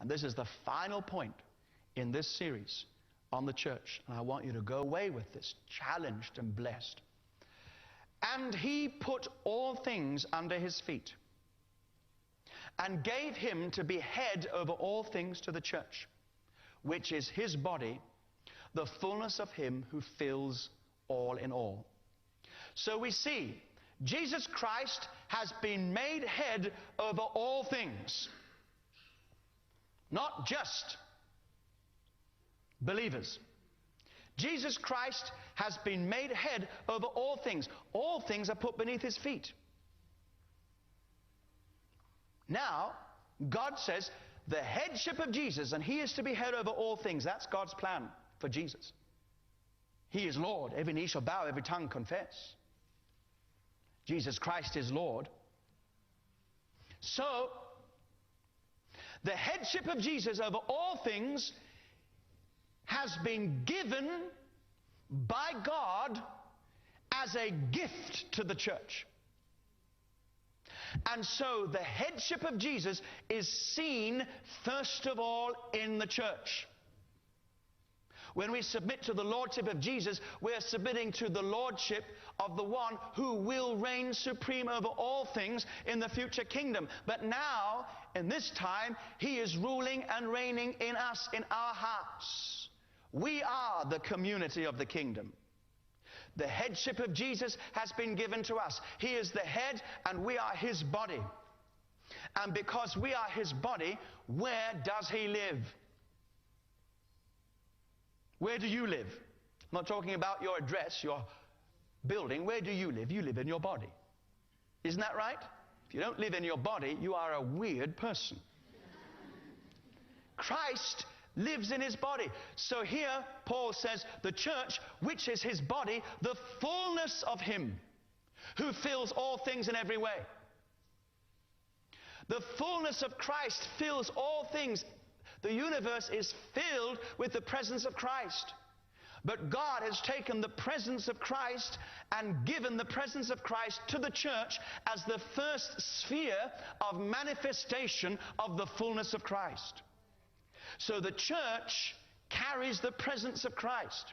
And this is the final point in this series on the church. And I want you to go away with this, challenged and blessed. And he put all things under his feet and gave him to be head over all things to the church, which is his body, the fullness of him who fills all in all. So we see Jesus Christ has been made head over all things. Not just believers. Jesus Christ has been made head over all things. All things are put beneath his feet. Now, God says the headship of Jesus, and he is to be head over all things. That's God's plan for Jesus. He is Lord. Every knee shall bow, every tongue confess. Jesus Christ is Lord. So, the headship of Jesus over all things has been given by God as a gift to the church. And so the headship of Jesus is seen first of all in the church. When we submit to the lordship of Jesus, we're submitting to the lordship of the one who will reign supreme over all things in the future kingdom. But now, in this time, he is ruling and reigning in us, in our hearts. We are the community of the kingdom. The headship of Jesus has been given to us. He is the head and we are his body. And because we are his body, where does he live? Where do you live? I'm not talking about your address, your building. Where do you live? You live in your body. Isn't that right? If you don't live in your body, you are a weird person. Christ lives in his body. So here, Paul says, the church, which is his body, the fullness of him who fills all things in every way. The fullness of Christ fills all things. The universe is filled with the presence of Christ. But God has taken the presence of Christ and given the presence of Christ to the church as the first sphere of manifestation of the fullness of Christ. So the church carries the presence of Christ.